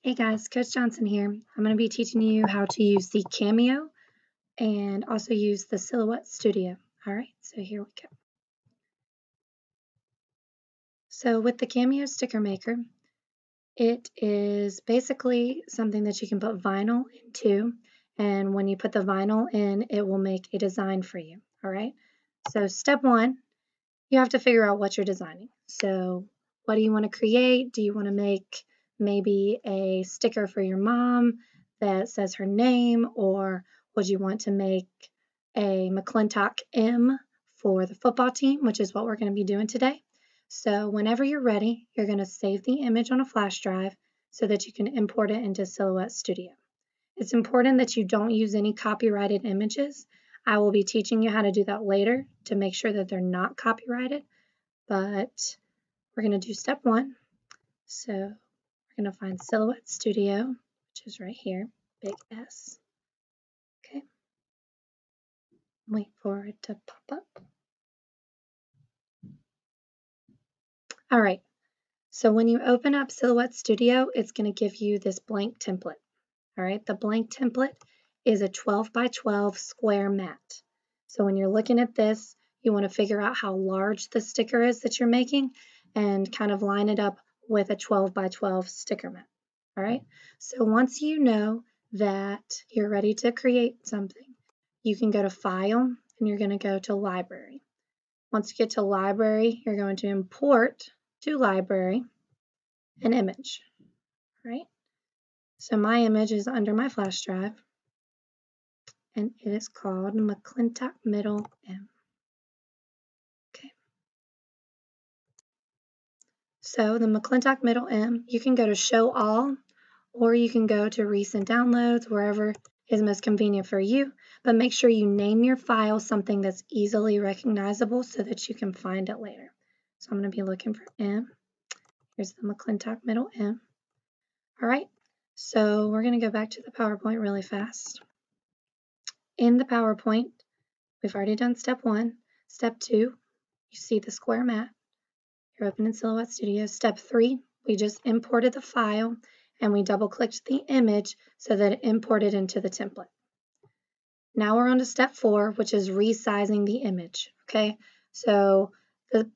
Hey guys, Coach Johnson here. I'm going to be teaching you how to use the Cameo and also use the Silhouette Studio. All right, so here we go. So with the Cameo sticker maker, it is basically something that you can put vinyl into, and when you put the vinyl in, it will make a design for you. All right, so step one, you have to figure out what you're designing. So what do you want to create? Do you want to make maybe a sticker for your mom that says her name, or would you want to make a McClintock M for the football team, which is what we're going to be doing today? So whenever you're ready, you're going to save the image on a flash drive so that you can import it into Silhouette Studio. It's important that you don't use any copyrighted images. I will be teaching you how to do that later to make sure that they're not copyrighted, but we're going to do step one. So we're going to find Silhouette Studio, which is right here, big S. Okay. Wait for it to pop up. All right. So when you open up Silhouette Studio, it's going to give you this blank template. All right. The blank template is a 12 by 12 square mat. So when you're looking at this, you want to figure out how large the sticker is that you're making and kind of line it up with a 12 by 12 sticker mat. All right. So once you know that you're ready to create something, you can go to File and you're going to go to Library. Once you get to Library, you're going to import to Library an image. All right. So my image is under my flash drive, and it is called McClintock Middle M. Okay. So the McClintock Middle M, you can go to Show All, or you can go to Recent Downloads, wherever is most convenient for you. But make sure you name your file something that's easily recognizable so that you can find it later. So I'm going to be looking for M. Here's the McClintock Middle M. All right. So we're going to go back to the PowerPoint really fast. In the PowerPoint, we've already done step one. Step two, you see the square mat. You're opening Silhouette Studio. Step three, we just imported the file and we double-clicked the image so that it imported into the template. Now we're on to step four, which is resizing the image. Okay, so the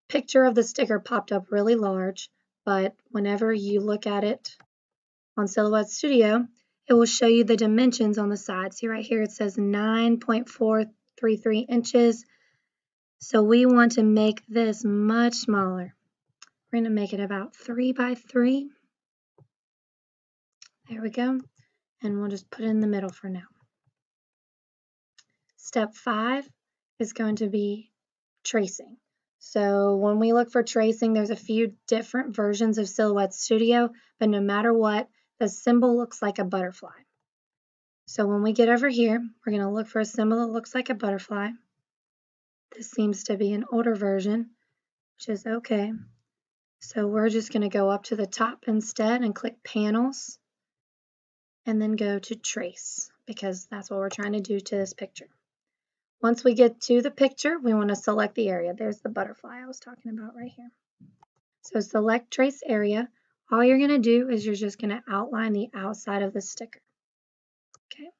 picture of the sticker popped up really large, but whenever you look at it on Silhouette Studio, it will show you the dimensions on the side. See right here, it says 9.433 inches. So we want to make this much smaller. We're going to make it about 3 by 3. There we go. And we'll just put it in the middle for now. Step 5 is going to be tracing. So when we look for tracing, there's a few different versions of Silhouette Studio, but no matter what, the symbol looks like a butterfly. So when we get over here, we're going to look for a symbol that looks like a butterfly. This seems to be an older version, which is okay. So we're just going to go up to the top instead and click Panels and then go to Trace because that's what we're trying to do to this picture. Once we get to the picture, we want to select the area. There's the butterfly I was talking about right here. So select Trace Area. All you're going to do is you're just going to outline the outside of the sticker. Okay.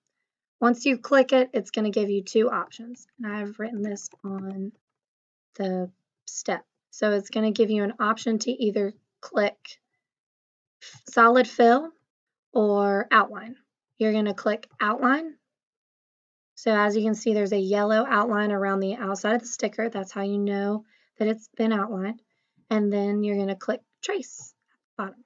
Once you click it, it's going to give you two options. And I've written this on the step. So it's going to give you an option to either click Solid Fill or Outline. You're going to click Outline. So as you can see, there's a yellow outline around the outside of the sticker. That's how you know that it's been outlined. And then you're going to click Trace at the bottom.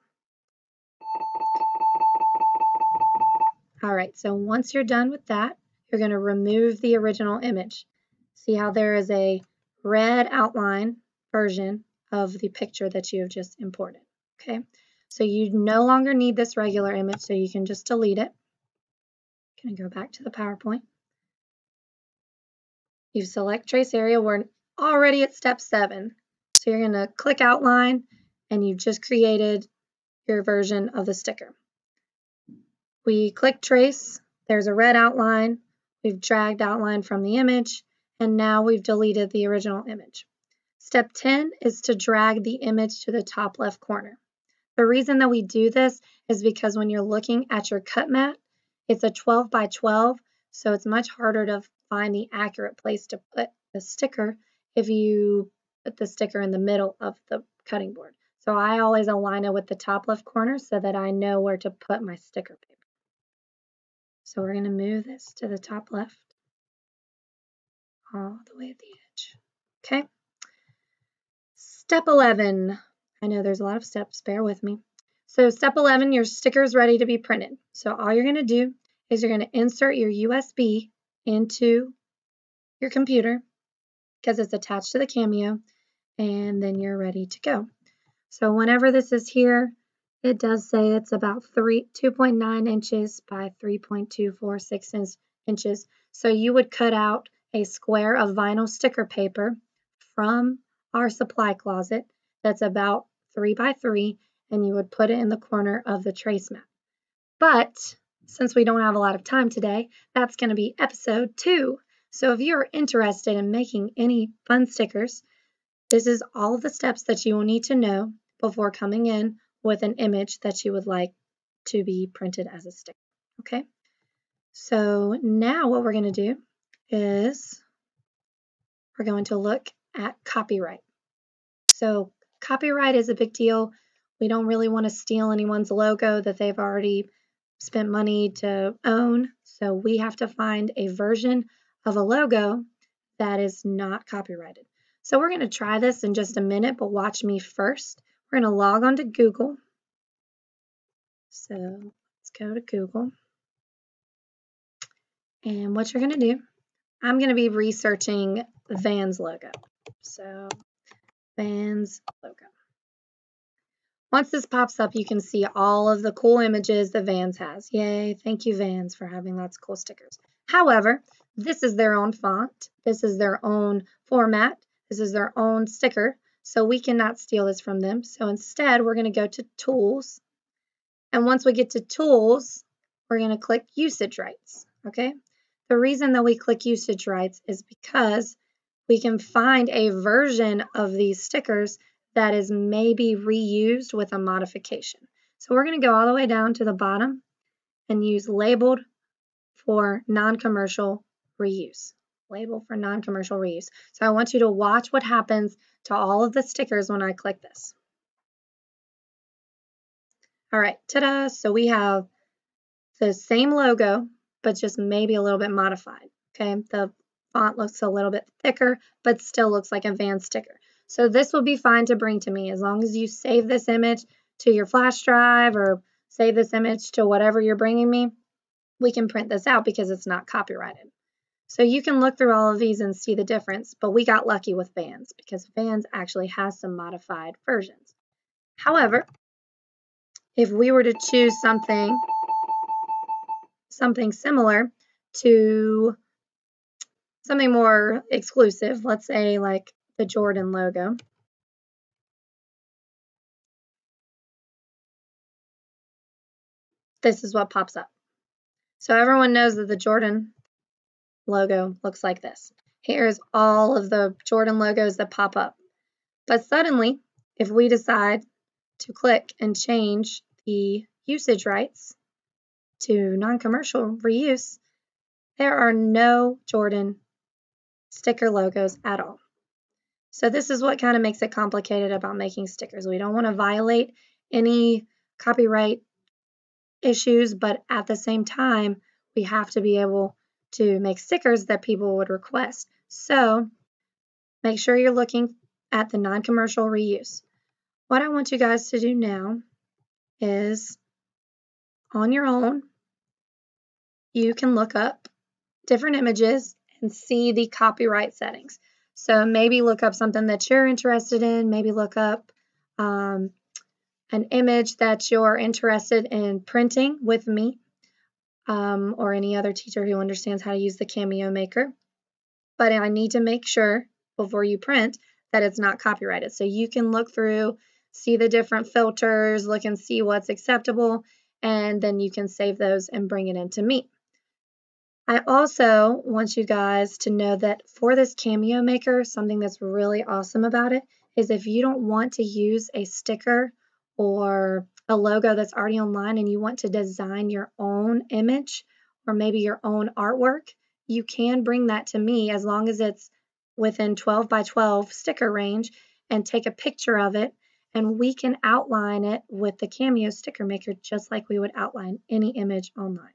All right, so once you're done with that, you're going to remove the original image. See how there is a red outline version of the picture that you have just imported. Okay, so you no longer need this regular image, so you can just delete it. I'm going to go back to the PowerPoint. You select Trace Area. We're already at step 7. So you're going to click Outline, and you've just created your version of the sticker. We click Trace. There's a red outline. We've dragged outline from the image, and now we've deleted the original image. Step 10 is to drag the image to the top left corner. The reason that we do this is because when you're looking at your cut mat, it's a 12 by 12, so it's much harder to find the accurate place to put the sticker if you put the sticker in the middle of the cutting board. So I always align it with the top left corner so that I know where to put my sticker paper. So we're going to move this to the top left all the way at the edge. Okay. Step 11. I know there's a lot of steps, bear with me. So step 11, your sticker is ready to be printed. So all you're going to do is you're going to insert your USB into your computer because it's attached to the Cameo, and then you're ready to go. So whenever this is here, it does say it's about 2.9 inches by 3.246 inches. So you would cut out a square of vinyl sticker paper from our supply closet that's about 3 by 3, and you would put it in the corner of the trace mat. But since we don't have a lot of time today, that's going to be episode 2. So if you're interested in making any fun stickers, this is all of the steps that you will need to know before coming in with an image that you would like to be printed as a sticker. Okay, so now what we're going to do is we're going to look at copyright. So copyright is a big deal. We don't really want to steal anyone's logo that they've already spent money to own. So we have to find a version of a logo that is not copyrighted. So we're going to try this in just a minute, but watch me first. We're going to log on to Google. So let's go to Google. And what you're going to do, I'm going to be researching Vans logo. So Vans logo. Once this pops up, you can see all of the cool images that Vans has. Yay, thank you Vans for having lots of cool stickers. However, this is their own font. This is their own format. This is their own sticker. So we cannot steal this from them. So instead, we're going to go to Tools. And once we get to Tools, we're going to click Usage Rights. Okay? The reason that we click Usage Rights is because we can find a version of these stickers that is maybe reused with a modification. So we're going to go all the way down to the bottom and use labeled for non-commercial reuse. Label for non-commercial reuse. So I want you to watch what happens to all of the stickers when I click this. All right, ta-da! So we have the same logo, but just maybe a little bit modified. Okay, the font looks a little bit thicker, but still looks like a Vans sticker. So this will be fine to bring to me as long as you save this image to your flash drive or save this image to whatever you're bringing me. We can print this out because it's not copyrighted. So you can look through all of these and see the difference, but we got lucky with Vans because Vans actually has some modified versions. However, if we were to choose something similar to something more exclusive, let's say like the Jordan logo. This is what pops up. So everyone knows that the Jordan logo looks like this. Here's all of the Jordan logos that pop up. But suddenly, if we decide to click and change the usage rights to non-commercial reuse, there are no Jordan sticker logos at all. So this is what kind of makes it complicated about making stickers. We don't want to violate any copyright issues, but at the same time, we have to be able to make stickers that people would request. So make sure you're looking at the non-commercial reuse. What I want you guys to do now is on your own, you can look up different images and see the copyright settings. So maybe look up something that you're interested in, maybe look up an image that you're interested in printing with me or any other teacher who understands how to use the Cameo Maker. But I need to make sure before you print that it's not copyrighted. So you can look through, see the different filters, look and see what's acceptable, and then you can save those and bring it into me. I also want you guys to know that for this Cameo Maker, something that's really awesome about it is if you don't want to use a sticker or a logo that's already online and you want to design your own image or maybe your own artwork, you can bring that to me as long as it's within 12 by 12 sticker range and take a picture of it, and we can outline it with the Cameo sticker maker just like we would outline any image online.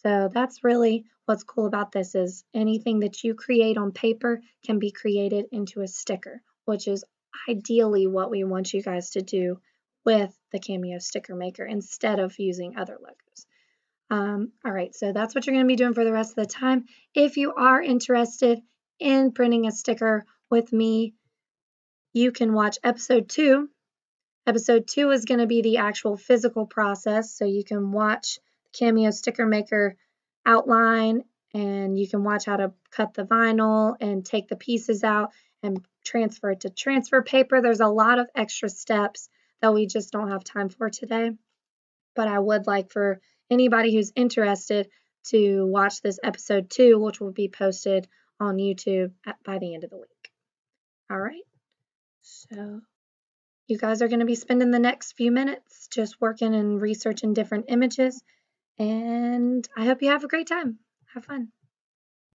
So that's really what's cool about this is anything that you create on paper can be created into a sticker, which is ideally what we want you guys to do with the Cameo sticker maker instead of using other logos. All right, so that's what you're going to be doing for the rest of the time. If you are interested in printing a sticker with me, you can watch episode 2. Episode 2 is going to be the actual physical process, so you can watch the Cameo sticker maker outline and you can watch how to cut the vinyl and take the pieces out and transfer it to transfer paper. There's a lot of extra steps that we just don't have time for today, but I would like for anybody who's interested to watch this episode 2, which will be posted on YouTube by the end of the week. All right, so you guys are going to be spending the next few minutes just working and researching different images, and I hope you have a great time. Have fun.